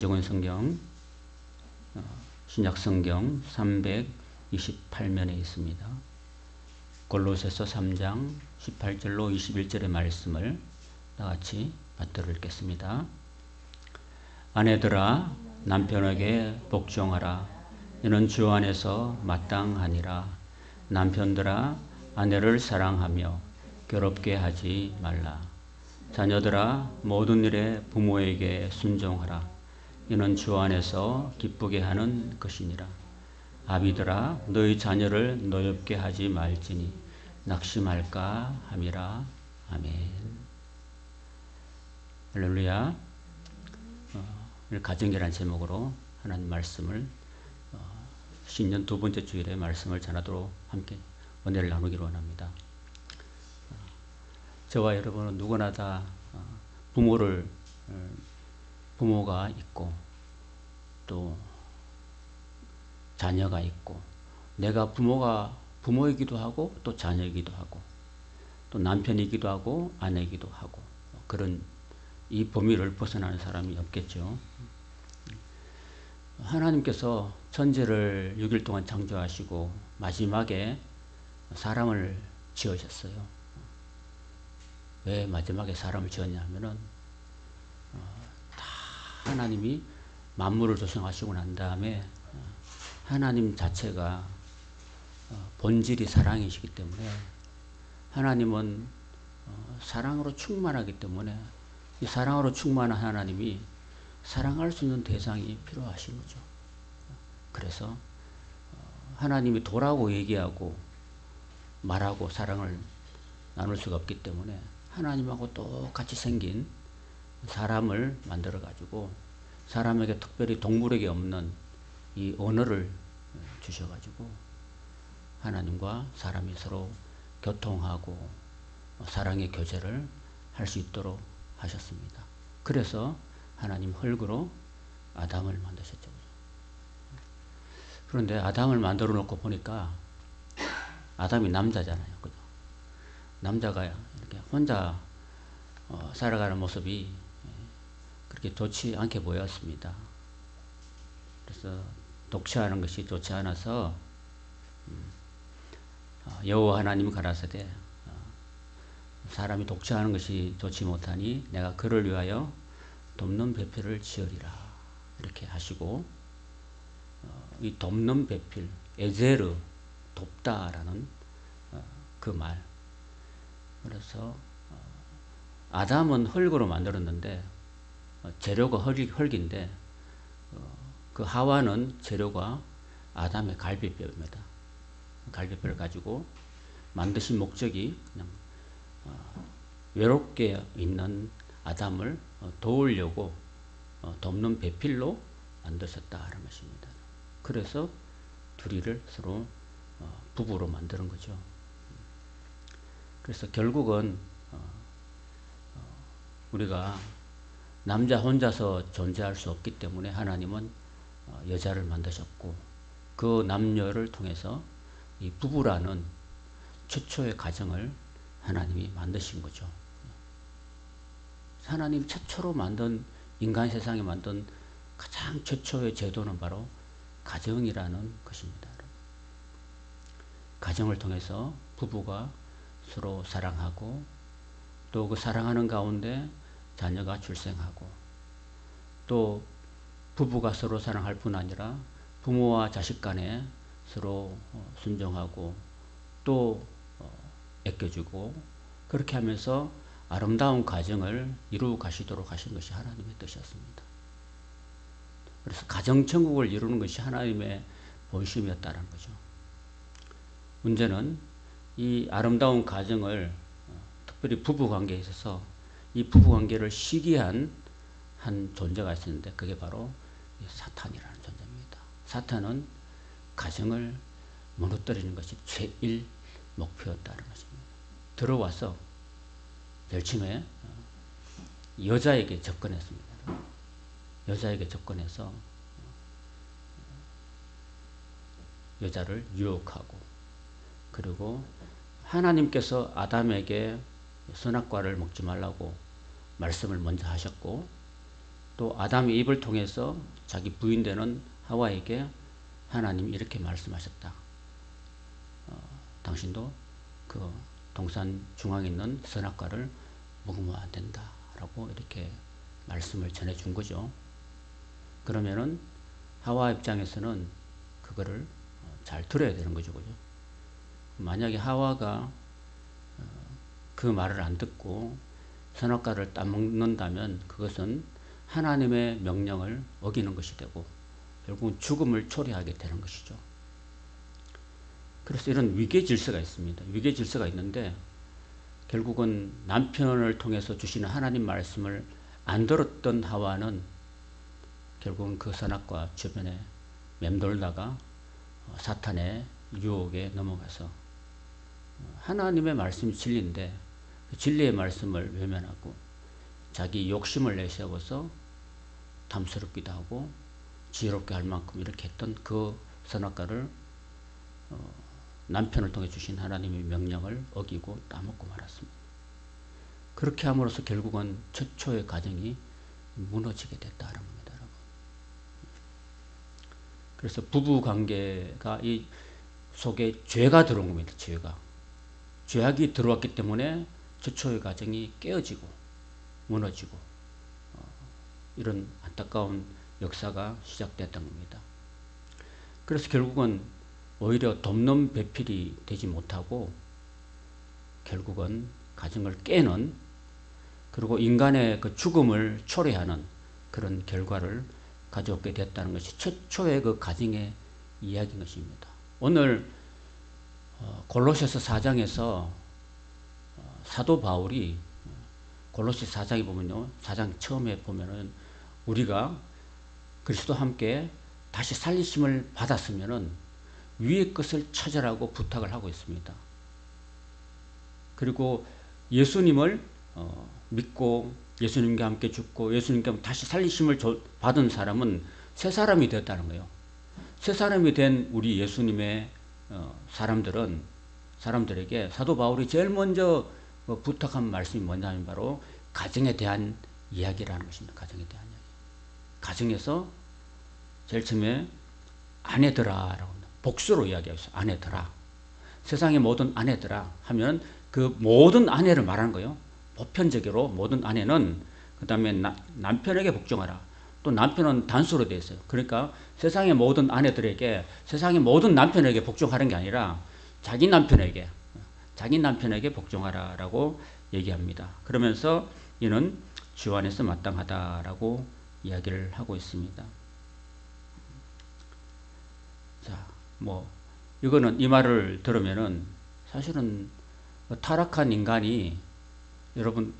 가져온 성경 신약성경 328면에 있습니다. 골로새서 3장 18절로 21절의 말씀을 다같이 받들어 읽겠습니다. 아내들아 남편에게 복종하라. 이는 주 안에서 마땅하니라. 남편들아 아내를 사랑하며 괴롭게 하지 말라. 자녀들아 모든 일에 부모에게 순종하라. 이는 주 안에서 기쁘게 하는 것이니라. 아비들아 너희 자녀를 노엽게 하지 말지니 낙심할까 함이라. 아멘. 할렐루야. 가정이라는 제목으로 하나님 말씀을 신년 두 번째 주일에 말씀을 전하도록 함께 은혜를 나누기로 원합니다. 저와 여러분은 누구나 다 부모가 있고 또 자녀가 있고, 내가 부모이기도 하고 또 자녀이기도 하고 또 남편이기도 하고 아내이기도 하고, 그런 이 범위를 벗어나는 사람이 없겠죠. 하나님께서 천지를 6일 동안 창조하시고 마지막에 사람을 지으셨어요. 왜 마지막에 사람을 지었냐 하면은 다 하나님이 만물을 조성하시고 난 다음에 하나님 자체가 본질이 사랑이시기 때문에, 하나님은 사랑으로 충만하기 때문에 이 사랑으로 충만한 하나님이 사랑할 수 있는 대상이 필요하신 거죠. 그래서 하나님이 도라고 얘기하고 말하고 사랑을 나눌 수가 없기 때문에 하나님하고 똑같이 생긴 사람을 만들어 가지고 사람에게, 특별히 동물에게 없는 이 언어를 주셔 가지고 하나님과 사람이 서로 교통하고 사랑의 교제를 할 수 있도록 하셨습니다. 그래서 하나님 흙으로 아담을 만드셨죠. 그런데 아담을 만들어 놓고 보니까 아담이 남자잖아요. 그죠? 남자가 이렇게 혼자 살아가는 모습이 그렇게 좋지 않게 보였습니다. 그래서 독취하는 것이 좋지 않아서 여호와 하나님이 가라사대 사람이 독취하는 것이 좋지 못하니 내가 그를 위하여 돕는 배필을 지으리라 이렇게 하시고, 이 돕는 배필, 에제르, 돕다라는 그 말. 그래서 아담은 흙으로 만들었는데 재료가 흙인데 그 하와는 재료가 아담의 갈비뼈입니다. 갈비뼈를 가지고 만드신 목적이 그냥 외롭게 있는 아담을 도우려고 돕는 배필로 만드셨다라는 것입니다. 그래서 둘이를 서로 부부로 만드는 거죠. 그래서 결국은 우리가 남자 혼자서 존재할 수 없기 때문에 하나님은 여자를 만드셨고, 그 남녀를 통해서 이 부부라는 최초의 가정을 하나님이 만드신 거죠. 하나님 최초로 만든, 인간 세상에 만든 가장 최초의 제도는 바로 가정이라는 것입니다. 가정을 통해서 부부가 서로 사랑하고, 또 그 사랑하는 가운데 자녀가 출생하고, 또 부부가 서로 사랑할 뿐 아니라 부모와 자식 간에 서로 순종하고 또 애껴주고, 그렇게 하면서 아름다운 가정을 이루어 가시도록 하신 것이 하나님의 뜻이었습니다. 그래서 가정천국을 이루는 것이 하나님의 본심이었다는 거죠. 문제는 이 아름다운 가정을, 특별히 부부관계에 있어서 이 부부관계를 시기한 한 존재가 있었는데 그게 바로 사탄이라는 존재입니다. 사탄은 가정을 무너뜨리는 것이 제일 목표였다는 것입니다. 들어와서 제일 처음에 여자에게 접근했습니다. 여자에게 접근해서 여자를 유혹하고, 그리고 하나님께서 아담에게 선악과를 먹지 말라고 말씀을 먼저 하셨고, 또 아담의 입을 통해서 자기 부인되는 하와에게 하나님이 이렇게 말씀하셨다. 당신도 그 동산 중앙에 있는 선악과를 먹으면 안 된다 라고 이렇게 말씀을 전해준 거죠. 그러면은 하와 입장에서는 그거를 잘 들어야 되는 거죠. 그죠? 만약에 하와가 그 말을 안 듣고 선악과를 따먹는다면 그것은 하나님의 명령을 어기는 것이 되고 결국은 죽음을 초래하게 되는 것이죠. 그래서 이런 위계 질서가 있습니다. 위계 질서가 있는데 결국은 남편을 통해서 주시는 하나님 말씀을 안 들었던 하와는 결국은 그 선악과 주변에 맴돌다가 사탄의 유혹에 넘어가서 하나님의 말씀이 진리인데 그 진리의 말씀을 외면하고 자기 욕심을 내세워서 탐스럽기도 하고 지혜롭게 할 만큼 이렇게 했던 그 선악과를 남편을 통해 주신 하나님의 명령을 어기고 따먹고 말았습니다. 그렇게 함으로써 결국은 최초의 가정이 무너지게 됐다는 겁니다. 여러분. 그래서 부부 관계가 이 속에 죄가 들어온 겁니다. 죄악이 들어왔기 때문에 최초의 가정이 깨어지고 무너지고 이런 안타까운 역사가 시작됐던 겁니다. 그래서 결국은 오히려 돕는 배필이 되지 못하고 결국은 가정을 깨는 그리고 인간의 그 죽음을 초래하는 그런 결과를 가져오게 됐다는 것이 최초의 그 가정의 이야기인 것입니다. 오늘 골로새서 4장에서 사도 바울이 골로새 4장에 보면요. 4장 처음에 보면은 우리가 그리스도와 함께 다시 살리심을 받았으면은 위의 것을 찾으라고 부탁을 하고 있습니다. 그리고 예수님을 믿고 예수님과 함께 죽고 예수님과 함께 다시 살리심을 받은 사람은 새 사람이 되었다는 거예요. 새 사람이 된 우리 예수님의 사람들에게 사도 바울이 제일 먼저 부탁한 말씀이 뭐냐면 바로 가정에 대한 이야기라는 것입니다. 가정에 대한 이야기. 가정에서 제일 처음에 아내들아라고 복수로 이야기하고 아내들아. 세상의 모든 아내들아 하면 그 모든 아내를 말하는 거예요. 보편적으로 모든 아내는 그 다음에 남편에게 복종하라. 또 남편은 단수로 되어 있어요. 그러니까 세상의 모든 아내들에게 세상의 모든 남편에게 복종하는 게 아니라 자기 남편에게 복종하라라고 얘기합니다. 그러면서 이는 주 안에서 마땅하다라고 이야기를 하고 있습니다. 자, 이거는 이 말을 들으면은 사실은 타락한 인간이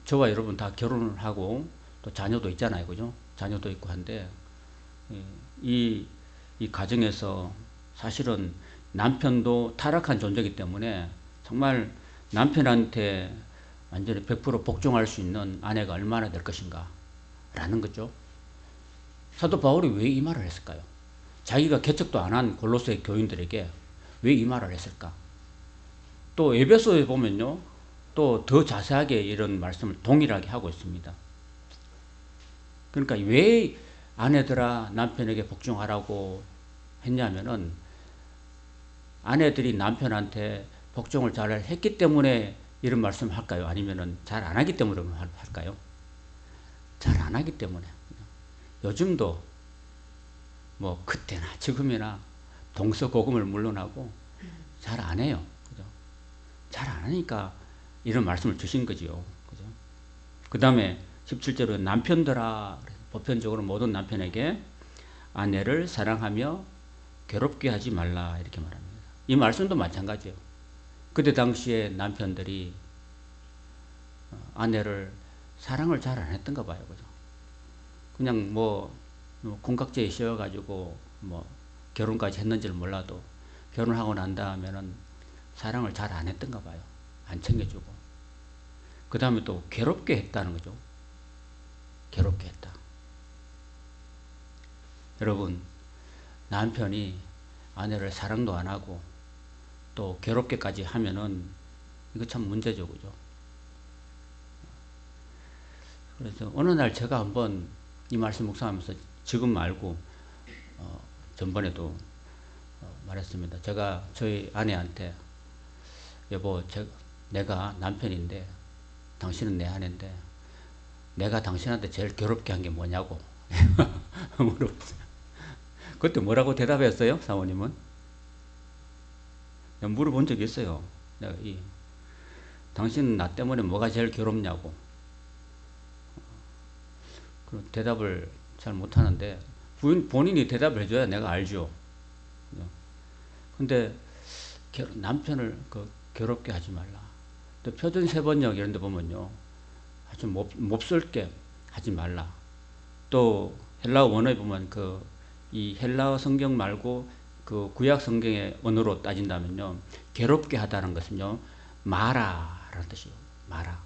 저와 여러분 다 결혼을 하고 또 자녀도 있잖아요. 그죠? 자녀도 있고 한데 이 가정에서 사실은 남편도 타락한 존재이기 때문에 정말 남편한테 완전히 100% 복종할 수 있는 아내가 얼마나 될 것인가 라는 거죠. 사도 바울이 왜 이 말을 했을까요? 자기가 개척도 안 한 골로새 교인들에게 왜 이 말을 했을까? 또 에베소에 보면요. 또 더 자세하게 이런 말씀을 동일하게 하고 있습니다. 그러니까 왜 아내들아 남편에게 복종하라고 했냐면은 아내들이 남편한테 복종을 잘 했기 때문에 이런 말씀을 할까요? 아니면은 잘 안 하기 때문에 할까요? 잘 안 하기 때문에. 요즘도 그때나 지금이나 동서고금을 물론하고 잘 안 해요. 그죠? 잘 안 하니까 이런 말씀을 주신 거지요. 그죠? 그 다음에 17절로 남편들아, 보편적으로 모든 남편에게 아내를 사랑하며 괴롭게 하지 말라 이렇게 말합니다. 이 말씀도 마찬가지예요. 그때 당시에 남편들이 아내를 사랑을 잘 안 했던가 봐요. 그죠? 그냥 콩깍지에 씌워가지고 결혼까지 했는지는 몰라도 결혼하고 난 다음에는 사랑을 잘 안 했던가 봐요. 안 챙겨주고. 그 다음에 또 괴롭게 했다는 거죠. 괴롭게 했다. 여러분, 남편이 아내를 사랑도 안 하고 또 괴롭게까지 하면은 이거 참 문제죠. 그죠? 그래서 어느 날 제가 한번 이 말씀 묵상하면서 지금 말고 전번에도 말했습니다. 제가 저희 아내한테 여보, 내가 남편인데 당신은 내 아내인데 내가 당신한테 제일 괴롭게 한 게 뭐냐고 물어봤어요. 그때 뭐라고 대답했어요? 사모님은? 물어본 적이 있어요. 내가 당신은 나 때문에 뭐가 제일 괴롭냐고. 그 대답을 잘 못하는데 본인이 대답을 해줘야 내가 알죠. 근데 남편을 괴롭게 하지 말라. 또 표준세번역 이런 데 보면요, 아주 몹쓸게 하지 말라. 또 헬라어 원어에 보면 이 헬라어 성경 말고 그 구약 성경의 언어로 따진다면요, 괴롭게 하다는 것은요, 마라라는 뜻이에요. 마라.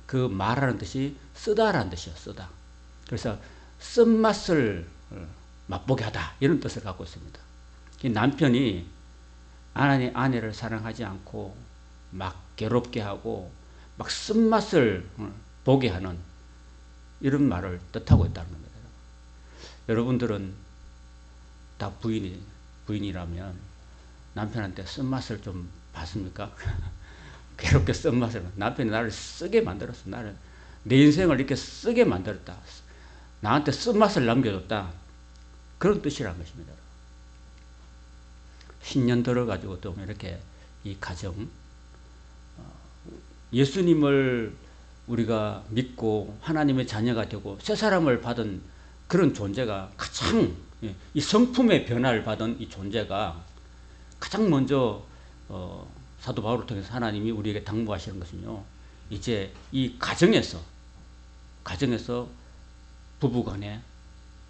그 마라는 뜻이 쓰다라는 뜻이에요. 쓰다. 그래서 쓴맛을 맛보게 하다 이런 뜻을 갖고 있습니다. 남편이 아내를 사랑하지 않고 막 괴롭게 하고 막 쓴맛을 보게 하는 이런 말을 뜻하고 있다는 겁니다. 여러분들은 다 부인이라면 남편한테 쓴맛을 좀 봤습니까? 괴롭게 쓴맛을. 남편이 나를 쓰게 만들었어. 내 인생을 이렇게 쓰게 만들었다. 나한테 쓴맛을 남겨줬다. 그런 뜻이라는 것입니다. 신년 들어가지고 또 이렇게 이 가정, 예수님을 우리가 믿고 하나님의 자녀가 되고 새 사람을 받은 그런 존재가 가장, 이 성품의 변화를 받은 이 존재가 가장 먼저 사도 바울을 통해서 하나님이 우리에게 당부하시는 것은요, 이제 이 가정에서 부부간에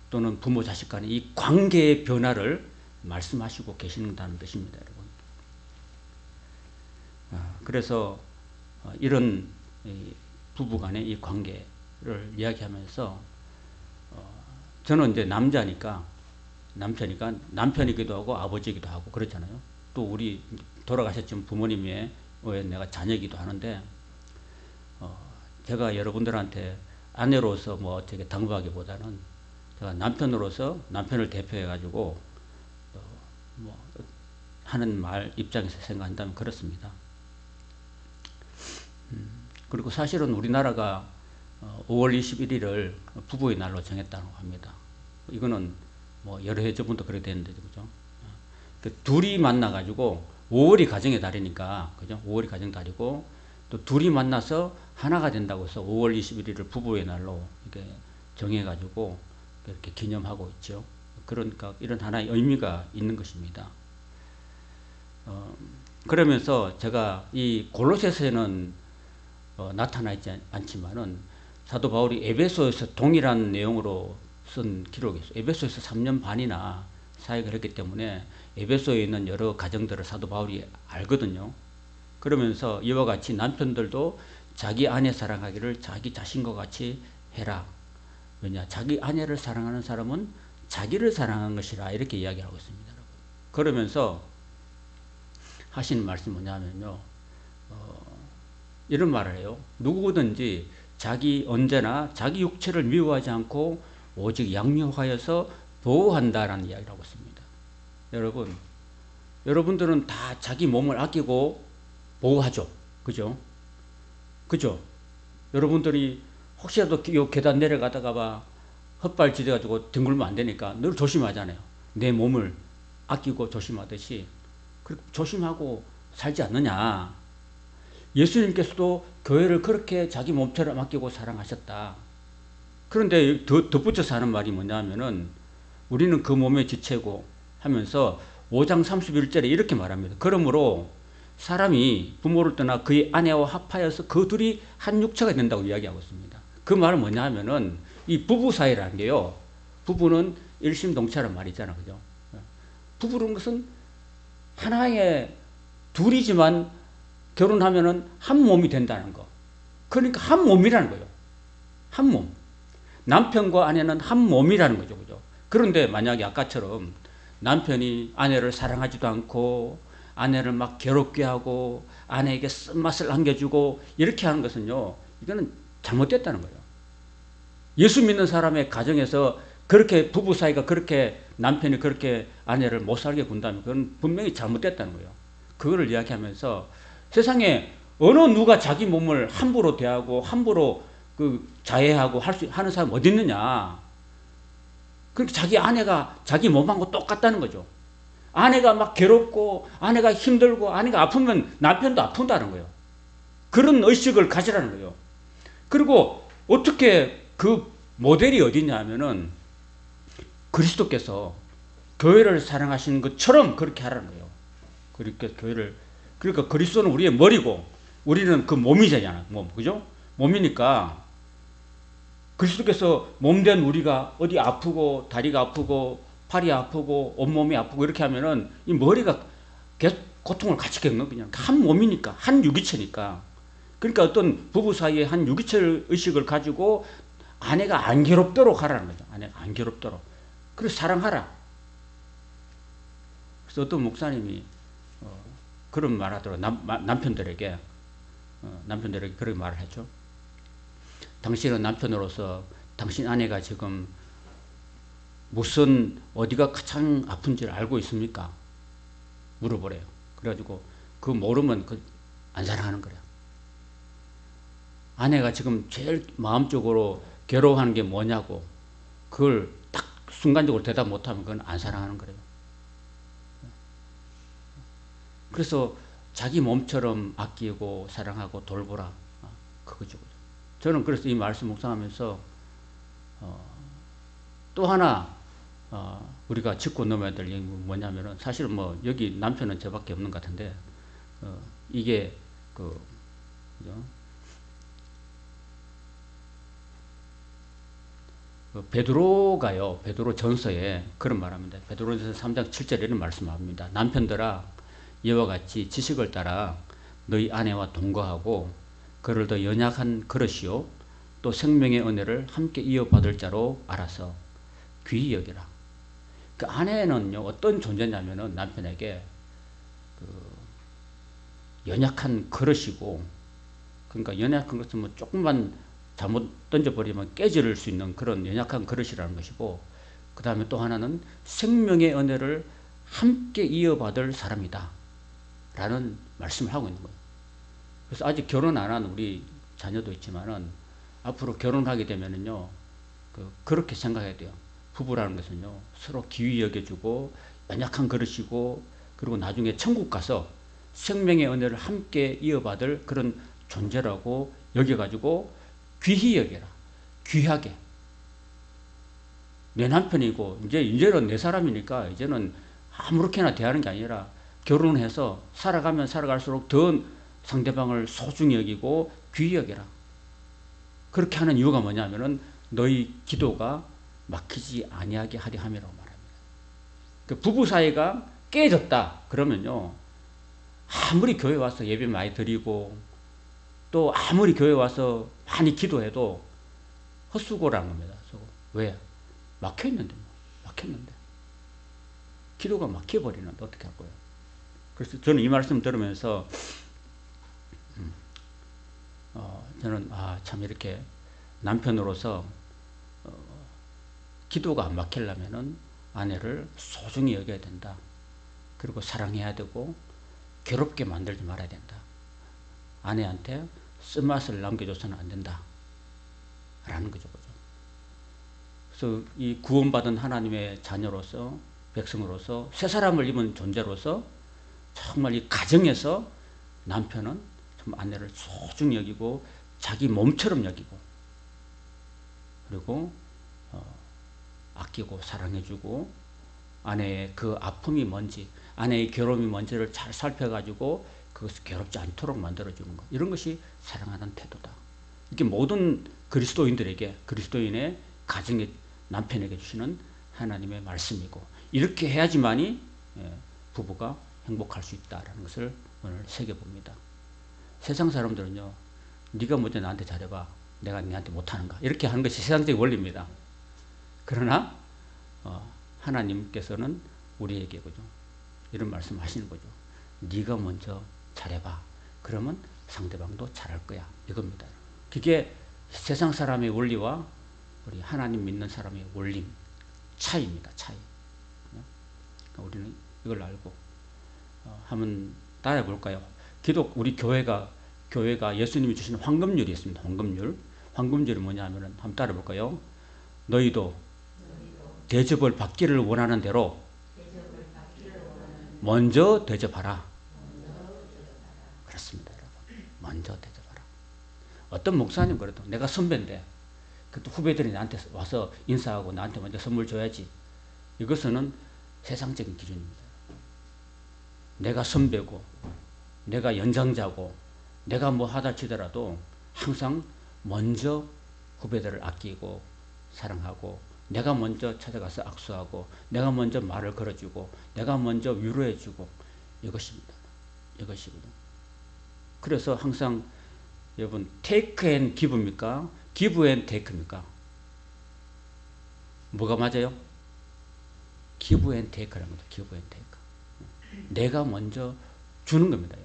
또는 부모 자식 간의 이 관계의 변화를 말씀하시고 계신다는 뜻입니다, 여러분. 그래서 이런 부부간의 이 관계를 이야기하면서 저는 이제 남편이기도 하고 아버지이기도 하고 그렇잖아요. 또 우리 돌아가셨지만 부모님의 내가 자녀이기도 하는데 제가 여러분들한테 아내로서 뭐 어떻게 당부하기보다는 제가 남편으로서 남편을 대표해 가지고 뭐 하는 말 입장에서 생각한다면 그렇습니다. 그리고 사실은 우리나라가 5월 21일을 부부의 날로 정했다고 합니다. 이거는 뭐 여러 해 전부터 그렇게 되는데, 그죠? 둘이 만나가지고 5월이 가정의 달이니까, 그죠? 5월이 가정 달이고, 또 둘이 만나서 하나가 된다고 해서 5월 21일을 부부의 날로 이렇게 정해가지고 이렇게 기념하고 있죠. 그러니까 이런 하나의 의미가 있는 것입니다. 그러면서 제가 이 골로새서에는 나타나 있지 않지만은 사도 바울이 에베소에서 동일한 내용으로 쓴 기록이 있어요. 에베소에서 3년 반이나 사역을 했기 때문에 에베소에 있는 여러 가정들을 사도 바울이 알거든요. 그러면서 이와 같이 남편들도 자기 아내 사랑하기를 자기 자신과 같이 해라. 왜냐? 자기 아내를 사랑하는 사람은 자기를 사랑한 것이라 이렇게 이야기하고 있습니다. 그러면서 하시는 말씀이 뭐냐면요. 이런 말을 해요. 누구든지 언제나 자기 육체를 미워하지 않고 오직 양육하여서 보호한다라는 이야기를 하고 있습니다. 여러분들은 다 자기 몸을 아끼고 보호하죠. 그죠? 여러분들이 혹시라도 이 계단 내려가다가 봐 헛발질해가지고 뒹굴면 안 되니까 늘 조심하잖아요. 내 몸을 아끼고 조심하듯이 조심하고 살지 않느냐. 예수님께서도 교회를 그렇게 자기 몸처럼 아끼고 사랑하셨다. 그런데 덧붙여서 하는 말이 뭐냐면은 우리는 그 몸의 지체고 하면서 5장 31절에 이렇게 말합니다. 그러므로 사람이 부모를 떠나 그의 아내와 합하여서 그 둘이 한 육체가 된다고 이야기하고 있습니다. 그 말은 뭐냐 하면은 이 부부 사이라는 게요. 부부는 일심동체란 말이 있잖아. 그죠? 부부는 것은 하나의 둘이지만 결혼하면은 한 몸이 된다는 거. 그러니까 한 몸이라는 거예요. 한 몸. 남편과 아내는 한 몸이라는 거죠. 그죠? 그런데 만약에 아까처럼 남편이 아내를 사랑하지도 않고 아내를 막 괴롭게 하고 아내에게 쓴맛을 안겨주고 이렇게 하는 것은요. 이거는 잘못됐다는 거예요. 예수 믿는 사람의 가정에서 그렇게 부부 사이가 그렇게 남편이 그렇게 아내를 못 살게 군다면 그건 분명히 잘못됐다는 거예요. 그거를 이야기하면서 세상에 어느 누가 자기 몸을 함부로 대하고 함부로 그 자해하고 하는 사람 어디 있느냐. 그러니까 자기 아내가 자기 몸하고 똑같다는 거죠. 아내가 막 괴롭고 아내가 힘들고 아내가 아프면 남편도 아픈다는 거예요. 그런 의식을 가지라는 거예요. 그리고 어떻게 그 모델이 어디냐 하면은 그리스도께서 교회를 사랑하시는 것처럼 그렇게 하라는 거예요. 그러니까 그리스도는 우리의 머리고 우리는 그 몸이잖아요. 몸, 그죠? 몸이니까 그리스도께서 몸된 우리가 어디 아프고 다리가 아프고 팔이 아프고 온몸이 아프고 이렇게 하면은 이 머리가 계속 고통을 같이 겪는 그냥 한 몸이니까 한 유기체니까. 그러니까 어떤 부부 사이에 한 유기체 의식을 가지고 아내가 안 괴롭도록 하라는 거죠. 아내가 안 괴롭도록. 그래서 사랑하라. 그래서 어떤 목사님이 그런 말 하더라고요. 남편들에게 그렇게 말을 했죠. 당신은 남편으로서 당신 아내가 지금 무슨 어디가 가장 아픈지를 알고 있습니까? 물어보래요. 그래가지고 그 모르면 안 사랑하는 거래요. 아내가 지금 제일 마음적으로 괴로워하는 게 뭐냐고 그걸 딱 순간적으로 대답 못하면 그건 안 사랑하는 거래요. 그래서 자기 몸처럼 아끼고 사랑하고 돌보라. 그거죠. 저는 그래서 이 말씀 묵상하면서 또 하나 우리가 짚고 넘어야 될 얘기가 뭐냐면은 사실은 뭐 여기 남편은 저밖에 없는 것 같은데 이게 그죠? 베드로가요. 베드로 전서에 그런 말합니다. 베드로전서 3장 7절에 이런 말씀합니다. 남편들아 이와 같이 지식을 따라 너희 아내와 동거하고 그를 더 연약한 그릇이요 또 생명의 은혜를 함께 이어받을 자로 알아서 귀히 여기라. 그 아내는요 어떤 존재냐면은 남편에게 연약한 그릇이고 그러니까 연약한 것은 뭐 조금만 잘못 던져버리면 깨질 수 있는 그런 연약한 그릇이라는 것이고 그 다음에 또 하나는 생명의 은혜를 함께 이어받을 사람이다 라는 말씀을 하고 있는 거예요. 그래서 아직 결혼 안 한 우리 자녀도 있지만은 앞으로 결혼하게 되면은요 그렇게 생각해야 돼요. 부부라는 것은요 서로 귀히 여겨주고 연약한 그릇이고 그리고 나중에 천국 가서 생명의 은혜를 함께 이어받을 그런 존재라고 여겨가지고 귀히 여겨라. 귀하게. 내 남편이고 이제는 내 사람이니까 이제는 아무렇게나 대하는 게 아니라 결혼해서 살아가면 살아갈수록 더 상대방을 소중히 여기고 귀히 여겨라. 그렇게 하는 이유가 뭐냐면은 너희 기도가 막히지 아니하게 하려 함이라고 말합니다. 그 부부 사이가 깨졌다 그러면요 아무리 교회 와서 예배 많이 드리고 또 아무리 교회 와서 많이 기도해도 헛수고라는 겁니다. 왜? 막혀있는데 막혔는데 기도가 막혀버리는데 어떻게 할 거예요? 그래서 저는 이 말씀 들으면서 저는 참 이렇게 남편으로서 기도가 안 막히려면은 아내를 소중히 여겨야 된다. 그리고 사랑해야 되고 괴롭게 만들지 말아야 된다. 아내한테 쓴맛을 남겨줘서는 안 된다. 라는 거죠. 그래서 이 구원받은 하나님의 자녀로서 백성으로서 새 사람을 입은 존재로서 정말 이 가정에서 남편은 정말 아내를 소중히 여기고 자기 몸처럼 여기고 그리고 아끼고 사랑해주고 아내의 그 아픔이 뭔지 아내의 괴로움이 뭔지를 잘 살펴가지고 그것을 괴롭지 않도록 만들어주는 것 이런 것이 사랑하는 태도다. 이게 모든 그리스도인들에게 그리스도인의 가정의 남편에게 주시는 하나님의 말씀이고 이렇게 해야지만이 부부가 행복할 수 있다라는 것을 오늘 새겨봅니다. 세상 사람들은요 네가 먼저 나한테 잘해봐 내가 네한테 못하는가 이렇게 하는 것이 세상적인 원리입니다. 그러나 하나님께서는 우리에게 그죠 이런 말씀 하시는 거죠. 네가 먼저 잘해봐 그러면 상대방도 잘할 거야 이겁니다. 그게 세상 사람의 원리와 우리 하나님 믿는 사람의 원리 차이입니다. 차이. 그러니까 우리는 이걸 알고 한번 따라해 볼까요? 우리 교회가 예수님이 주신 황금률이 있습니다. 황금률이 뭐냐면은 한번 따라해 볼까요? 너희도 대접을 받기를 원하는 대로 먼저 대접하라. 그렇습니다, 여러분. 먼저 대접하라. 어떤 목사님 그래도 내가 선배인데 또 후배들이 나한테 와서 인사하고 나한테 먼저 선물 줘야지. 이것은 세상적인 기준입니다. 내가 선배고 내가 연장자고 내가 뭐 하다 치더라도 항상 먼저 후배들을 아끼고 사랑하고 내가 먼저 찾아가서 악수하고 내가 먼저 말을 걸어주고 내가 먼저 위로해주고 이것입니다. 그래서 항상 여러분 take and give입니까? give and take입니까? 뭐가 맞아요? give and take라는 거죠. give and take. 내가 먼저 주는 겁니다.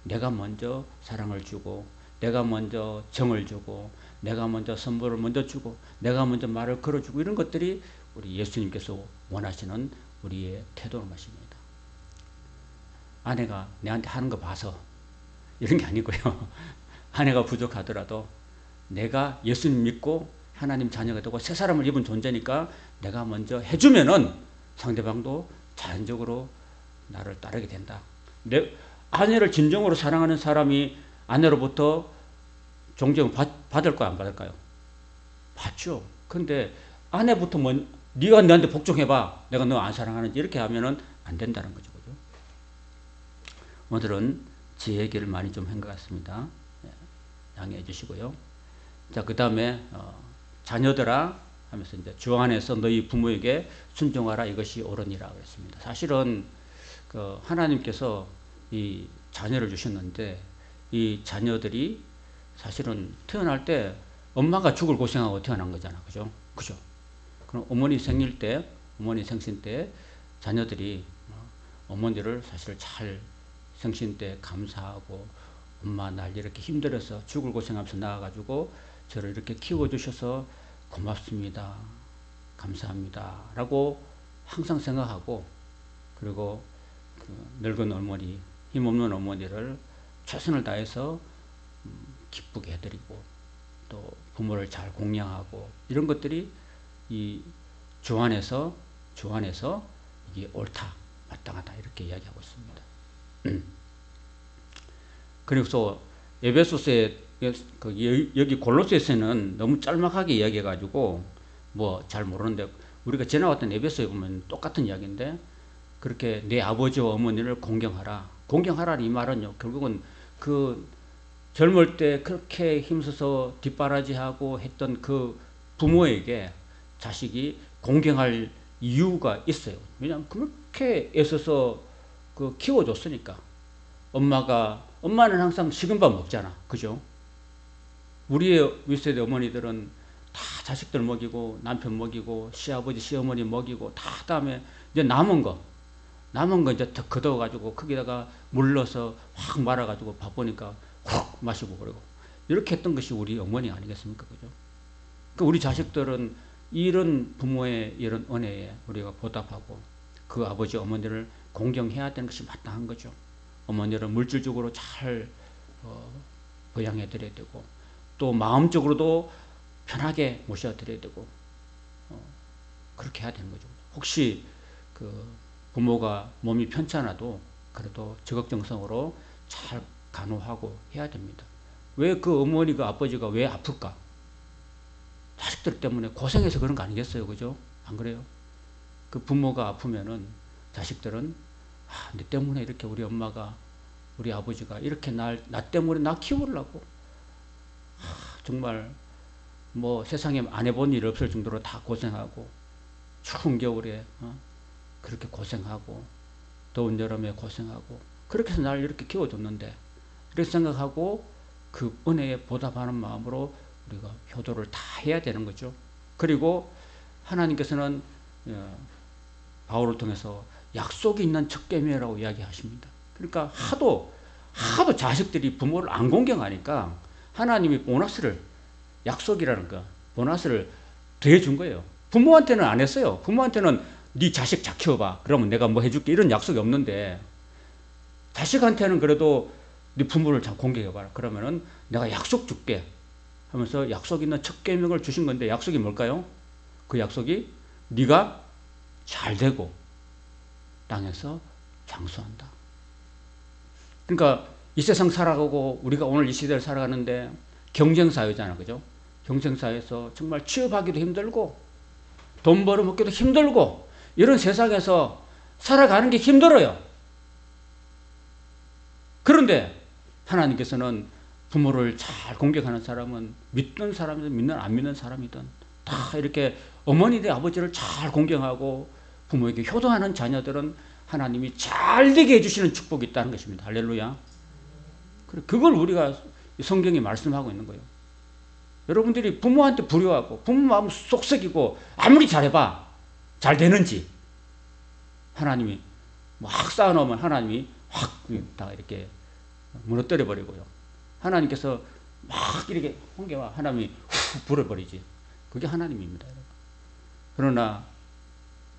내가 먼저 사랑을 주고 내가 먼저 정을 주고 내가 먼저 선물을 먼저 주고 내가 먼저 말을 걸어주고 이런 것들이 우리 예수님께서 원하시는 우리의 태도는 것입니다. 아내가 내한테 하는 거 봐서 이런 게 아니고요. 아내가 부족하더라도 내가 예수님 믿고 하나님 자녀가 되고 새 사람을 입은 존재니까 내가 먼저 해주면은 상대방도 자연적으로 나를 따르게 된다. 아내를 진정으로 사랑하는 사람이 아내로부터 존경을 받을 거야, 안 받을까요? 받죠. 근데 아내부터 네가 나한테 복종해봐. 내가 너 안 사랑하는지 이렇게 하면은 안 된다는 거죠. 그죠? 오늘은 제 얘기를 많이 좀 한 것 같습니다. 양해해 주시고요. 자, 그 다음에 자녀들아 하면서 이제 주 안에서 너희 부모에게 순종하라 이것이 옳으니라 그랬습니다. 사실은 하나님께서 이 자녀를 주셨는데 이 자녀들이 사실은 태어날 때 엄마가 죽을 고생하고 태어난 거잖아. 그죠? 그럼 어머니 생신 때 자녀들이 어머니를 사실 잘 생신 때 감사하고 엄마 날 이렇게 힘들어서 죽을 고생하면서 나와가지고 저를 이렇게 키워주셔서 고맙습니다. 감사합니다. 라고 항상 생각하고 그리고 늙은 어머니, 힘없는 어머니를 최선을 다해서 기쁘게 해드리고 또 부모를 잘 공양하고 이런 것들이 이 주 안에서 이게 옳다, 마땅하다 이렇게 이야기하고 있습니다. 그래서 에베소서에 여기 골로새서는 너무 짤막하게 이야기해가지고 뭐 잘 모르는데 우리가 지나왔던 에베소에 보면 똑같은 이야기인데 그렇게 내 아버지와 어머니를 공경하라. 공경하라는 이 말은요 결국은 그 젊을 때 그렇게 힘써서 뒷바라지하고 했던 그 부모에게 자식이 공경할 이유가 있어요. 왜냐하면 그렇게 애써서 키워줬으니까. 엄마는 항상 식은 밥 먹잖아. 그죠? 우리의 윗세대 어머니들은 다 자식들 먹이고 남편 먹이고 시아버지 시어머니 먹이고 다 다음에 이제 남은 거 이제 더 걷어가지고 거기다가 물 넣어서 확 말아가지고 바쁘니까 확 마시고 그러고 이렇게 했던 것이 우리 어머니 아니겠습니까? 그죠? 그러니까 우리 자식들은 이런 부모의 이런 은혜에 우리가 보답하고 그 아버지 어머니를 공경해야 되는 것이 마땅한 거죠. 어머니를 물질적으로 잘 보양해 드려야 되고 또 마음적으로도 편하게 모셔 드려야 되고 그렇게 해야 되는 거죠. 혹시 부모가 몸이 편찮아도 그래도 적극정성으로 잘 간호하고 해야 됩니다. 왜 그 어머니가 아버지가 왜 아플까? 자식들 때문에 고생해서 그런 거 아니겠어요? 그죠? 안 그래요? 그 부모가 아프면은 자식들은 내 때문에 이렇게 우리 엄마가 우리 아버지가 이렇게 나 때문에 나 키우려고 정말 뭐 세상에 안 해본 일 없을 정도로 다 고생하고 추운 겨울에 그렇게 고생하고 더운 여름에 고생하고 그렇게 해서 날 이렇게 키워줬는데 이렇게 생각하고 그 은혜에 보답하는 마음으로 우리가 효도를 다 해야 되는 거죠. 그리고 하나님께서는 바울을 통해서 약속이 있는 첫 계명이라고 이야기하십니다. 그러니까 하도 자식들이 부모를 안 공경하니까 하나님이 보너스를 약속이라는 거 보너스를 더해준 거예요. 부모한테는 안 했어요. 부모한테는 네 자식 잘 키워봐. 그러면 내가 뭐 해줄게. 이런 약속이 없는데 자식한테는 그래도 네 부모를 잘 공경해봐라. 그러면은 내가 약속 줄게 하면서 약속 있는 첫 계명을 주신 건데 약속이 뭘까요? 그 약속이 네가 잘 되고 땅에서 장수한다. 그러니까 이 세상 살아가고 우리가 오늘 이 시대를 살아가는데 경쟁사회잖아. 그죠? 경쟁사회에서 정말 취업하기도 힘들고 돈 벌어먹기도 힘들고 이런 세상에서 살아가는 게 힘들어요. 그런데 하나님께서는 부모를 잘 공경하는 사람은 믿는 사람이든 믿는 안 믿는 사람이든 다 이렇게 어머니들 아버지를 잘 공경하고 부모에게 효도하는 자녀들은 하나님이 잘 되게 해주시는 축복이 있다는 것입니다. 할렐루야. 그걸 우리가 성경이 말씀하고 있는 거예요. 여러분들이 부모한테 불효하고 부모 마음 쏙썩이고 아무리 잘해봐 잘 되는지 하나님이 막 쌓아놓으면 하나님이 확 다 이렇게 무너뜨려 버리고요. 하나님께서 막 이렇게 홍계와 하나님이 훅 불어버리지. 그게 하나님입니다. 그러나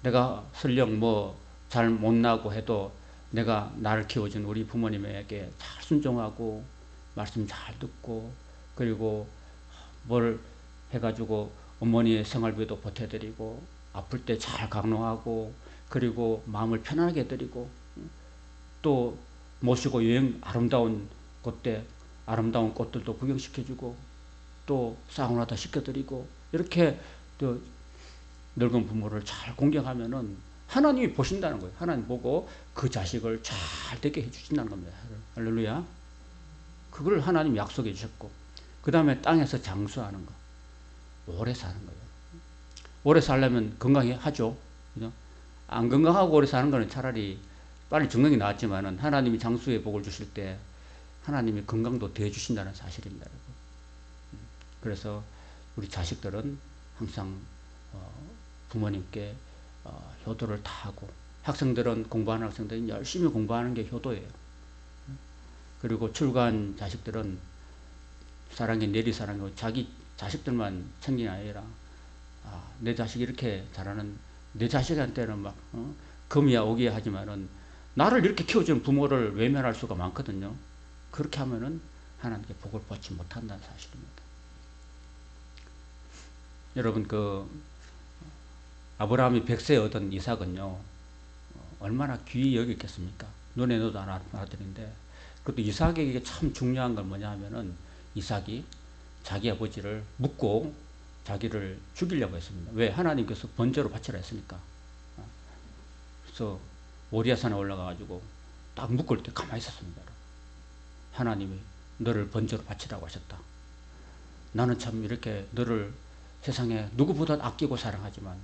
내가 설령 뭐 잘 못나고 해도 내가 나를 키워준 우리 부모님에게 잘 순종하고 말씀 잘 듣고 그리고 뭘 해가지고 어머니의 생활비도 보태드리고 아플 때 잘 강롱하고 그리고 마음을 편안하게 해드리고 또 모시고 여행 아름다운 곳에 아름다운 꽃들도 구경시켜주고 또 사우나도 시켜드리고 이렇게 또 늙은 부모를 잘 공경하면은 하나님이 보신다는 거예요. 하나님 보고 그 자식을 잘 되게 해주신다는 겁니다. 할렐루야. 그걸 하나님 약속해 주셨고 그 다음에 땅에서 장수하는 거 오래 사는 거예요. 오래 살려면 건강하죠. 그죠? 안 건강하고 오래 사는 거는 차라리 빨리 증명이 나왔지만은 하나님이 장수의 복을 주실 때 하나님이 건강도 더해 주신다는 사실입니다. 그래서 우리 자식들은 항상 부모님께 효도를 다 하고 학생들은 공부하는 학생들은 열심히 공부하는 게 효도예요. 그리고 출가한 자식들은 사랑의 내리사랑이고 자기 자식들만 챙기는 아니라 내 자식이 이렇게 잘하는 내 자식한테는 막 금이야 오기야 하지만은 나를 이렇게 키워주는 부모를 외면할 수가 많거든요. 그렇게 하면은 하나님께 복을 받지 못한다는 사실입니다. 여러분 아브라함이 100세에 얻은 이삭은요 얼마나 귀히 여겼겠습니까? 눈에 넣어도 안 아들인데 그것도 이삭에게 참 중요한 건 뭐냐 하면은 이삭이 자기 아버지를 묻고 자기를 죽이려고 했습니다. 왜? 하나님께서 번제로 바치라 했으니까. 그래서 모리아산에 올라가가지고 딱 묶을 때 가만히 있었습니다. 하나님이 너를 번제로 바치라고 하셨다. 나는 참 이렇게 너를 세상에 누구보다 아끼고 사랑하지만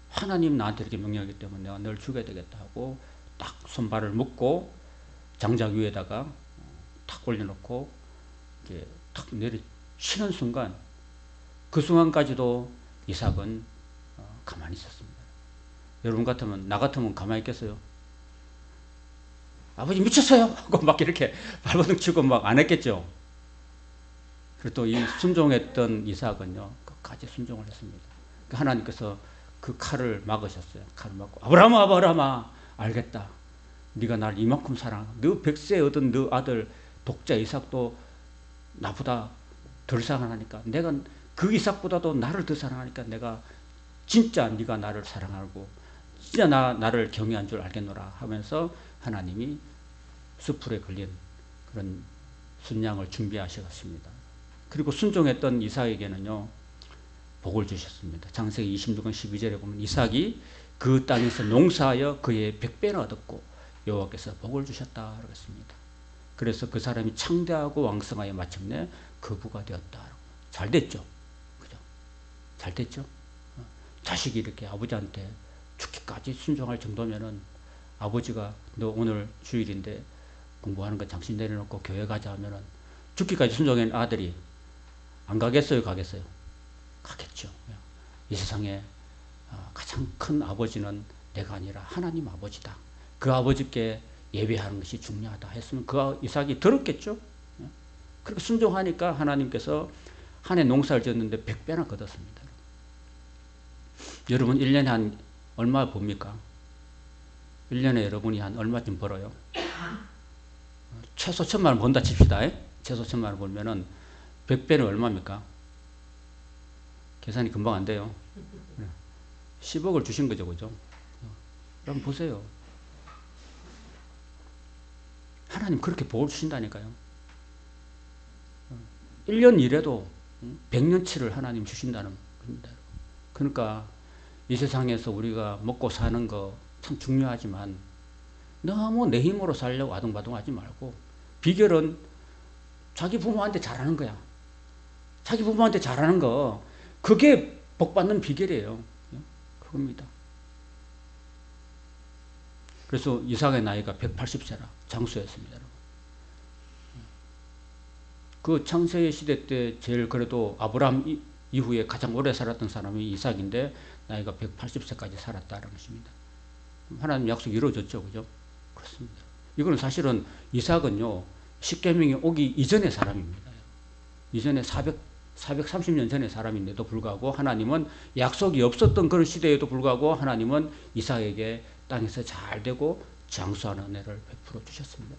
하나님 나한테 이렇게 명령하기 때문에 내가 널 죽여야 되겠다 하고 딱 손발을 묶고 장작 위에다가 탁 올려놓고 이제 탁 쉬는 순간 그 순간까지도 이삭은 가만히 있었습니다. 여러분 같으면 나 같으면 가만히 있겠어요? 아버지 미쳤어요 하고 막 이렇게 발버둥 치고 막 안 했겠죠. 그리고 또 이 순종했던 이삭은요 끝까지 순종을 했습니다. 하나님께서 그 칼을 막으셨어요. 칼을 막고 아브라함아 아브라함아 알겠다. 네가 날 이만큼 사랑하. 너 100세 얻은 너 아들 독자 이삭도 나보다 덜 사랑하니까 내가 그 이삭보다도 나를 더 사랑하니까 내가 진짜 네가 나를 사랑하고 진짜 나를 경외한 줄 알겠노라 하면서 하나님이 수풀에 걸린 그런 순양을 준비하셨습니다. 그리고 순종했던 이삭에게는요 복을 주셨습니다. 창세기 26장 12절에 보면 이삭이 그 땅에서 농사하여 그의 100배나 얻었고 여호와께서 복을 주셨다 그랬습니다. 그래서 그 사람이 창대하고 왕성하여 마침내 거부가 되었다. 잘 됐죠. 그죠? 잘 됐죠. 자식이 이렇게 아버지한테 죽기까지 순종할 정도면은 아버지가 너 오늘 주일인데 공부하는 거 잠시 내려놓고 교회 가자 하면은 죽기까지 순종한 아들이 안 가겠어요? 가겠어요? 가겠죠. 이 세상에 가장 큰 아버지는 내가 아니라 하나님 아버지다. 그 아버지께 예배하는 것이 중요하다 했으면 그 이삭이 들었겠죠. 그렇게 순종하니까 하나님께서 한 해 농사를 지었는데 100배나 거뒀습니다. 여러분 1년에 한 얼마 봅니까? 1년에 여러분이 한 얼마쯤 벌어요? 최소 1,000만 원 번다 칩시다. 최소 1,000만 원 벌면은 100배는 얼마입니까? 계산이 금방 안 돼요. 10억을 주신 거죠, 그죠? 한번 보세요. 하나님 그렇게 복을 주신다니까요. 1년 일해도 100년치를 하나님 주신다는 겁니다. 그러니까 이 세상에서 우리가 먹고 사는 거 참 중요하지만 너무 내 힘으로 살려고 아둥바둥 하지 말고 비결은 자기 부모한테 잘하는 거야. 자기 부모한테 잘하는 거 그게 복 받는 비결이에요. 그겁니다. 그래서 이삭의 나이가 180세라 장수였습니다. 그 창세기 시대 때 제일 그래도 아브라함 이후에 가장 오래 살았던 사람이 이삭인데 나이가 180세까지 살았다는 것입니다. 하나님 약속이 이루어졌죠. 그죠? 그렇습니다. 이거는 사실은 이삭은요, 십계명이 오기 이전의 사람입니다. 이전에 430년 전의 사람인데도 불구하고 하나님은 약속이 없었던 그런 시대에도 불구하고 하나님은 이삭에게 땅에서 잘 되고 장수하는 은혜를 베풀어 주셨습니다.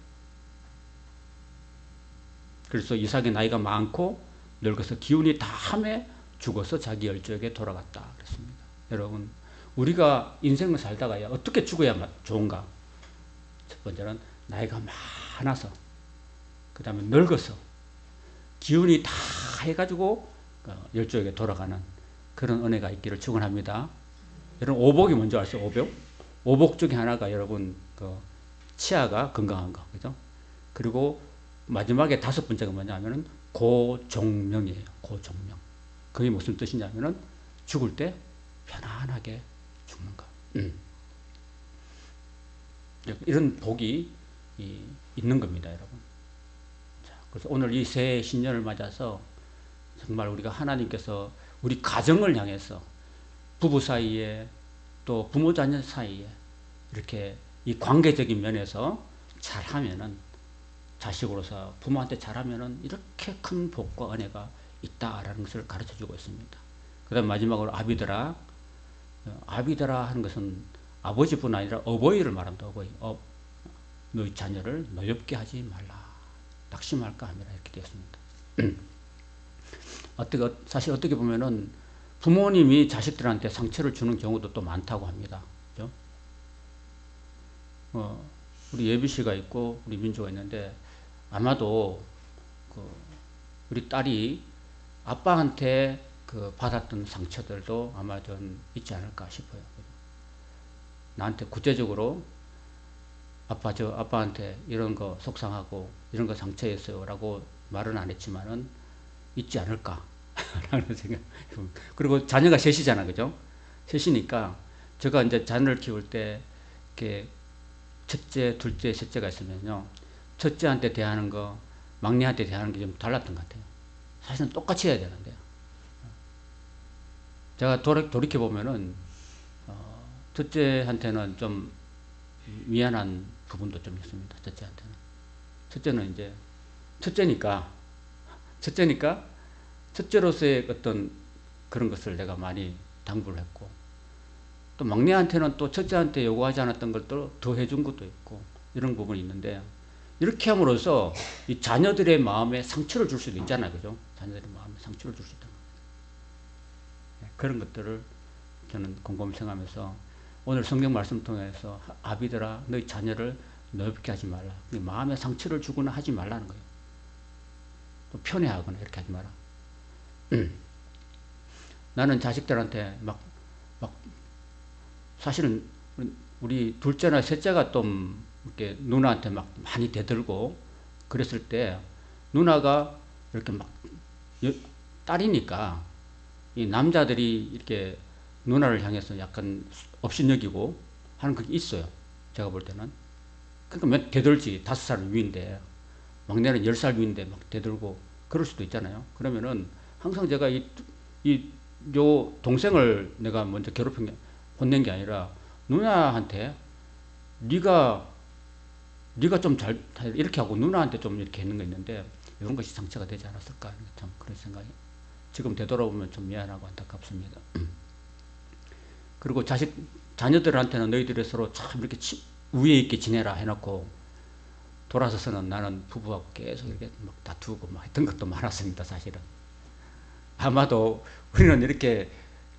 그래서 이삭의 나이가 많고 늙어서 기운이 다함에 죽어서 자기 열조에게 돌아갔다 그랬습니다. 여러분, 우리가 인생을 살다가 어떻게 죽어야 좋은가? 첫 번째는 나이가 많아서, 그 다음에 늙어서 기운이 다 해가지고 열조에게 돌아가는 그런 은혜가 있기를 축원합니다. 여러분, 오복이 뭔지 아세요? 오복? 오복 중에 하나가 여러분 치아가 건강한 거, 그죠? 그리고 마지막에 5번째가 뭐냐면은 고종명이에요. 고종명. 그게 무슨 뜻이냐면은 죽을 때 편안하게 죽는 거. 이런 복이 있는 겁니다, 여러분. 자, 그래서 오늘 이 새 신년을 맞아서 정말 우리가 하나님께서 우리 가정을 향해서 부부 사이에 또 부모 자녀 사이에 이렇게 이 관계적인 면에서 잘하면은 자식으로서 부모한테 잘하면은 이렇게 큰 복과 은혜가 있다라는 것을 가르쳐 주고 있습니다. 그 다음 마지막으로 아비들아. 아비들아 하는 것은 아버지뿐 아니라 어버이를 말합니다. 어버이. 너희 자녀를 노엽게 하지 말라. 낙심할까 하미라 이렇게 되었습니다. 사실 어떻게 보면은 부모님이 자식들한테 상처를 주는 경우도 또 많다고 합니다. 그죠? 우리 예비 씨가 있고 우리 민주가 있는데 아마도 우리 딸이 아빠한테 받았던 상처들도 아마 좀 있지 않을까 싶어요. 나한테 구체적으로 아빠한테 이런 거 속상하고 이런 거 상처였어요 라고 말은 안 했지만은 있지 않을까 라는 생각. 그리고 자녀가 셋이잖아, 그죠? 셋이니까 제가 이제 자녀를 키울 때 이렇게 첫째, 둘째, 셋째가 있으면요, 첫째한테 대하는 거, 막내한테 대하는 게 좀 달랐던 것 같아요. 사실은 똑같이 해야 되는데요. 제가 돌이켜보면은, 첫째한테는 좀 미안한 부분도 좀 있습니다. 첫째한테는. 첫째는 이제, 첫째니까, 첫째로서의 어떤 그런 것을 내가 많이 당부를 했고, 또 막내한테는 또 첫째한테 요구하지 않았던 걸 또 더 해준 것도 있고, 이런 부분이 있는데, 이렇게 함으로써 이 자녀들의 마음에 상처를 줄 수도 있잖아요. 그죠? 자녀들의 마음에 상처를 줄 수 있다는 거죠. 그런 것들을 저는 곰곰이 생각하면서 오늘 성경 말씀 통해서 아비들아 너희 자녀를 넓게 하지 말라. 마음에 상처를 주거나 하지 말라는 거예요. 또 편애하거나 이렇게 하지 마라. 나는 자식들한테 사실은 우리 둘째나 셋째가 좀 이렇게 누나한테 막 많이 대들고 그랬을 때 누나가 이렇게 딸이니까 이 남자들이 이렇게 누나를 향해서 약간 업신여기고 하는 그게 있어요. 제가 볼 때는. 그러니까 대들지. 5살 위인데 막내는 10살 위인데 막 대들고 그럴 수도 있잖아요. 그러면은 항상 제가 요 동생을 내가 먼저 혼낸 게 아니라 누나한테 네가 좀 이렇게 하고 누나한테 좀 이렇게 했는 거 있는데 이런 것이 상처가 되지 않았을까 참 그런 생각이 지금 되돌아보면 좀 미안하고 안타깝습니다. 그리고 자녀들한테는 너희들이 서로 참 이렇게 우애 있게 지내라 해놓고 돌아서서는 나는 부부하고 계속 이렇게 막 다투고 막 했던 것도 많았습니다, 사실은. 아마도 우리는 이렇게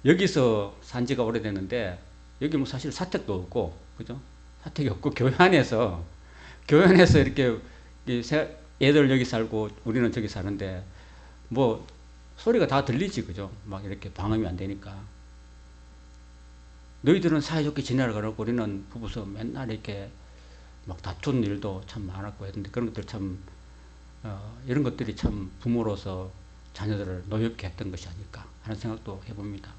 여기서 산 지가 오래됐는데, 여기 뭐 사실 사택도 없고, 그죠? 사택이 없고, 교회 안에서 이렇게 애들 여기 살고 우리는 저기 사는데, 뭐, 소리가 다 들리지, 그죠? 막 이렇게 방음이 안 되니까. 너희들은 사이좋게 지내라 그러고 우리는 부부서 맨날 이렇게 막 다툰 일도 참 많았고 했는데, 그런 것들 참, 이런 것들이 참 부모로서 자녀들을 노엽게 했던 것이 아닐까 하는 생각도 해봅니다.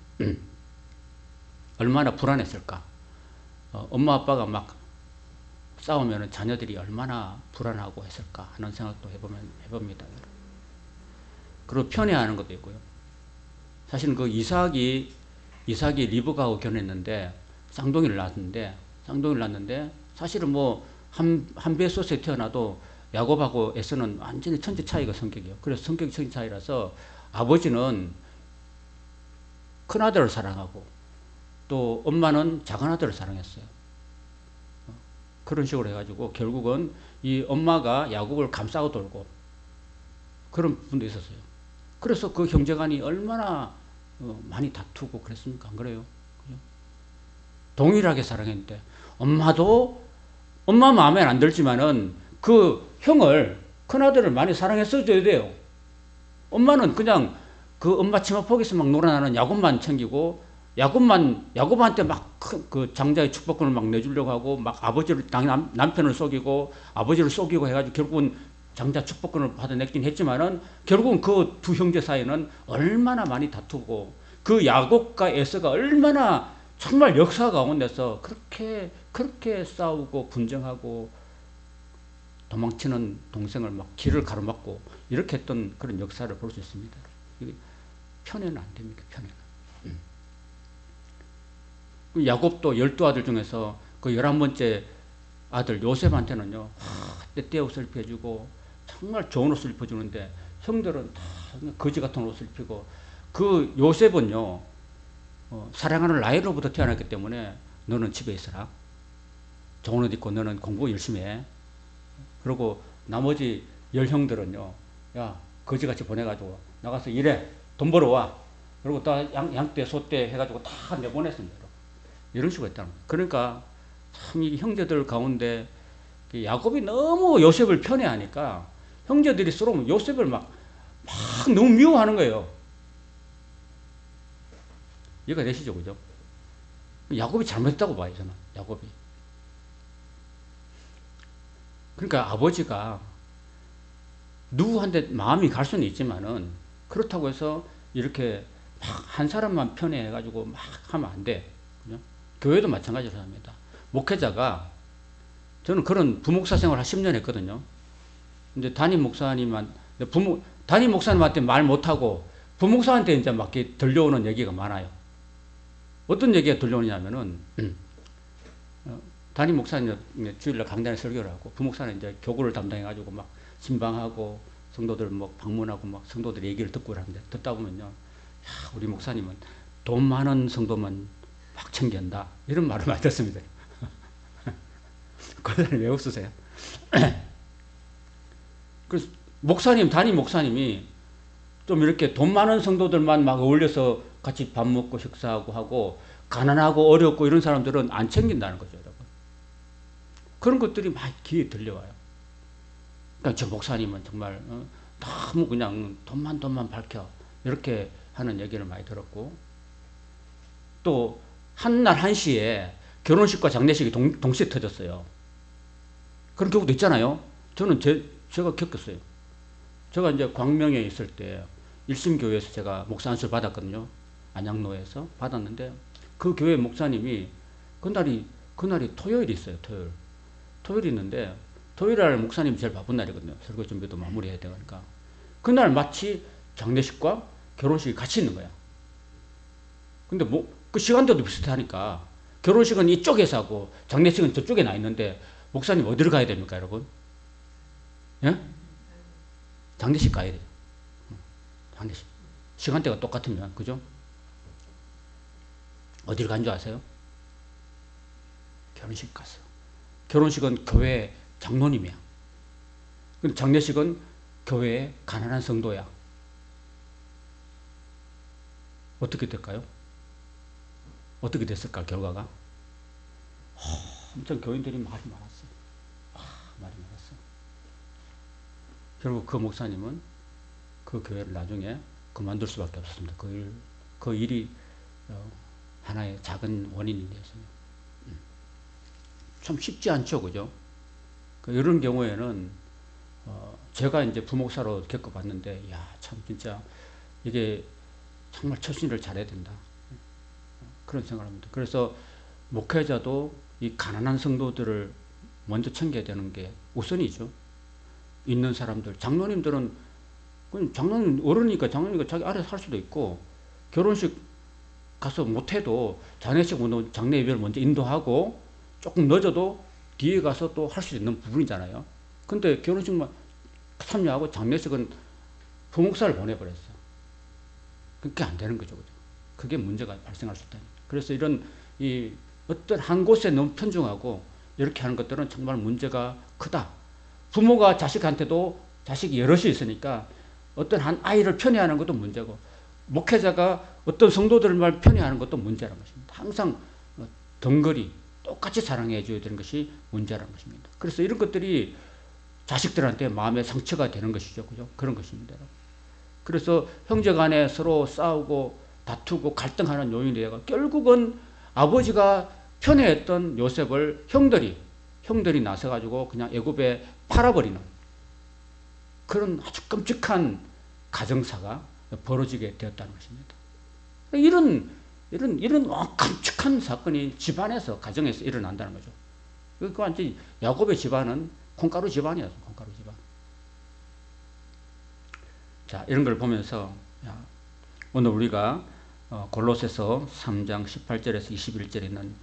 얼마나 불안했을까. 엄마 아빠가 막 싸우면 자녀들이 얼마나 불안하고 했을까 하는 생각도 해봅니다. 그리고 편애하는 것도 있고요. 사실은 그 이삭이 리브가하고 결혼했는데 쌍둥이를 낳았는데 사실은 뭐 한 배소스에 태어나도 야곱하고 에서는 완전히 천지 차이가 성격이에요. 그래서 성격이 천지 차이라서 아버지는 큰 아들을 사랑하고 또 엄마는 작은 아들을 사랑했어요. 그런 식으로 해가지고 결국은 이 엄마가 야곱을 감싸고 돌고 그런 분도 있었어요. 그래서 그 형제간이 얼마나 많이 다투고 그랬습니까? 안 그래요? 그죠? 동일하게 사랑했는데 엄마 마음에 안 들지만은 그 형을 큰아들을 많이 사랑했어줘야 돼요. 엄마는 그냥 그 엄마 치마 폭에서 막 놀아나는 야곱만 챙기고 야곱한테 막 그 장자의 축복권을 막 내주려고 하고 막 아버지를 남편을 속이고 아버지를 속이고 해가지고 결국은 장자 축복권을 받아냈긴 했지만은 결국은 그 두 형제 사이는 얼마나 많이 다투고 그 야곱과 에서가 얼마나 정말 역사 가운데서 그렇게 싸우고 분쟁하고 도망치는 동생을 막 길을 가로막고 이렇게 했던 그런 역사를 볼 수 있습니다. 이게 편애는 안 됩니까? 편애는. 야곱도 12아들 중에서 그 11번째 아들 요셉한테는요, 때때에 옷을 입혀주고 정말 좋은 옷을 입혀주는데 형들은 다 거지 같은 옷을 입히고 그 요셉은요, 사랑하는 라헬로부터 태어났기 때문에 너는 집에 있어라. 좋은 옷 입고 너는 공부 열심히 해. 그리고 나머지 10형들은요, 야, 거지같이 보내가지고 나가서 일해. 돈 벌어와. 그리고 다 양떼, 소떼 해가지고 다 내보냈습니다. 이런 식으로 했다는 거예요. 그러니까 참 이 형제들 가운데 야곱이 너무 요셉을 편애하니까 형제들이 서로 요셉을 막 너무 미워하는 거예요. 이해가 되시죠? 그죠? 야곱이 잘못했다고 봐요, 저는. 야곱이. 그러니까 아버지가 누구한테 마음이 갈 수는 있지만은 그렇다고 해서 이렇게 막 한 사람만 편애해가지고 막 하면 안 돼. 그죠? 교회도 마찬가지로 합니다. 목회자가 저는 그런 부목사 생활 한 10년 했거든요. 근데 담임 목사님한테 말 못하고 부목사한테 이제 막 들려오는 얘기가 많아요. 어떤 얘기가 들려오냐면은, 담임 목사님 주일날 강단에 설교를 하고, 부목사는 이제 교구를 담당해가지고 막 신방하고, 성도들 뭐 방문하고 막 성도들 얘기를 듣고 하는데, 듣다 보면요, 야, 우리 목사님은 돈 많은 성도만 막 챙긴다. 이런 말을 많이 듣습니다. 그 사람이 왜 웃으세요? 그래서 담임 목사님이 좀 이렇게 돈 많은 성도들만 막 어울려서 같이 밥 먹고 식사하고 하고 가난하고 어렵고 이런 사람들은 안 챙긴다는 거죠, 여러분. 그런 것들이 막 귀에 들려와요. 그러니까 저 목사님은 정말 너무 그냥 돈만 밝혀 이렇게 하는 얘기를 많이 들었고, 또 한날 한시에 결혼식과 장례식이 동시에 터졌어요. 그런 경우도 있잖아요. 저는 제가 겪었어요. 제가 이제 광명에 있을 때 일심교회에서 제가 목사 안수를 받았거든요. 안양로에서 받았는데 그 교회 목사님이 그날이 토요일이 있어요. 토요일이 있는데 토요일날 목사님이 제일 바쁜 날이거든요. 설교 준비도 마무리해야 되니까. 그날 마치 장례식과 결혼식이 같이 있는 거야. 근데 그 시간대도 비슷하니까 결혼식은 이쪽에서 하고 장례식은 저쪽에 나 있는데 목사님 어디로 가야 됩니까, 여러분? 예? 장례식 가야 돼요. 장례식. 시간대가 똑같으면, 그죠? 어디를 간 줄 아세요? 결혼식 갔어. 결혼식은 교회 장로님이야. 근데 장례식은 교회의 가난한 성도야. 어떻게 될까요? 어떻게 됐을까, 결과가? 엄청 교인들이 말이 많았어요. 말이 많았어. 결국 그 목사님은 그 교회를 나중에 그만둘 수밖에 없었습니다. 그 일이 하나의 작은 원인이 되었어요. 참 쉽지 않죠, 그죠? 이런 경우에는 제가 이제 부목사로 겪어봤는데, 야, 참 진짜 이게 정말 처신을 잘해야 된다. 그런 생각을 합니다. 그래서 목회자도 이 가난한 성도들을 먼저 챙겨야 되는 게 우선이죠. 있는 사람들, 장로님들은 장로님 어른이니까 장로님이니까 자기 알아서 할 수도 있고, 결혼식 가서 못해도 장례식 장례 예배를 먼저 인도하고 조금 늦어도 뒤에 가서 또 할 수 있는 부분이잖아요. 근데 결혼식만 참여하고 장례식은 부목사를 보내버렸어. 그게 안 되는 거죠, 그죠? 그게 문제가 발생할 수 있다. 그래서 이런 어떤 한 곳에 너무 편중하고 이렇게 하는 것들은 정말 문제가 크다. 부모가 자식한테도 자식이 여럿이 있으니까 어떤 한 아이를 편애하는 것도 문제고, 목회자가 어떤 성도들을 편애하는 것도 문제라는 것입니다. 항상 덩거리 똑같이 사랑해 줘야 되는 것이 문제라는 것입니다. 그래서 이런 것들이 자식들한테 마음의 상처가 되는 것이죠. 그죠? 그런 것입니다. 그래서 형제 간에 서로 싸우고 다투고 갈등하는 요인이 되가 결국은 아버지가 편애했던 요셉을 형들이 나서가지고 그냥 애굽에 팔아버리는 그런 아주 끔찍한 가정사가 벌어지게 되었다는 것입니다. 이런 끔찍한 사건이 집안에서, 가정에서 일어난다는 거죠. 그러니까 완전히 야곱의 집안은 콩가루 집안이었어, 콩가루 집안. 자, 이런 걸 보면서 오늘 우리가 골로새서 3장 18절에서 21절에 있는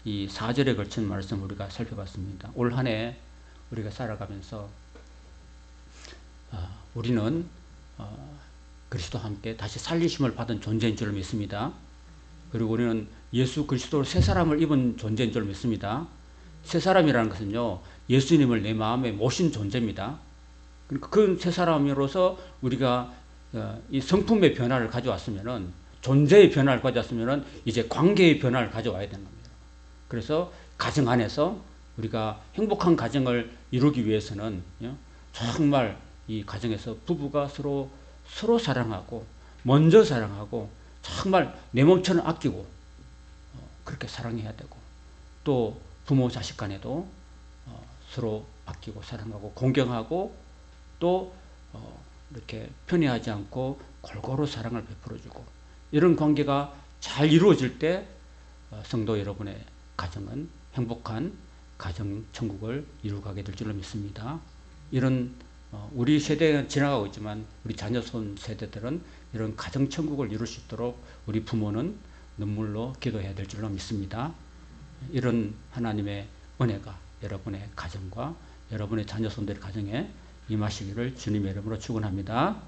이 4절에 걸친 말씀을 우리가 살펴봤습니다. 올 한 해 우리가 살아가면서 우리는 그리스도와 함께 다시 살리심을 받은 존재인 줄 믿습니다. 그리고 우리는 예수 그리스도로 새 사람을 입은 존재인 줄 믿습니다. 새 사람이라는 것은요, 예수님을 내 마음에 모신 존재입니다. 그러니까 그 새 사람으로서 우리가 이 성품의 변화를 가져왔으면은, 존재의 변화를 가져왔으면은 이제 관계의 변화를 가져와야 되는 겁니다. 그래서 가정 안에서 우리가 행복한 가정을 이루기 위해서는 정말 이 가정에서 부부가 서로 사랑하고, 먼저 사랑하고, 정말 내 몸처럼 아끼고 그렇게 사랑해야 되고, 또 부모 자식 간에도 서로 아끼고 사랑하고 공경하고, 또 이렇게 편애하지 않고 골고루 사랑을 베풀어주고, 이런 관계가 잘 이루어질 때 성도 여러분의 가정은 행복한 가정 천국을 이루어가게 될 줄로 믿습니다. 이런 우리 세대는 지나가고 있지만 우리 자녀손 세대들은 이런 가정 천국을 이룰 수 있도록 우리 부모는 눈물로 기도해야 될 줄로 믿습니다. 이런 하나님의 은혜가 여러분의 가정과 여러분의 자녀손들의 가정에 임하시기를 주님의 이름으로 축원합니다.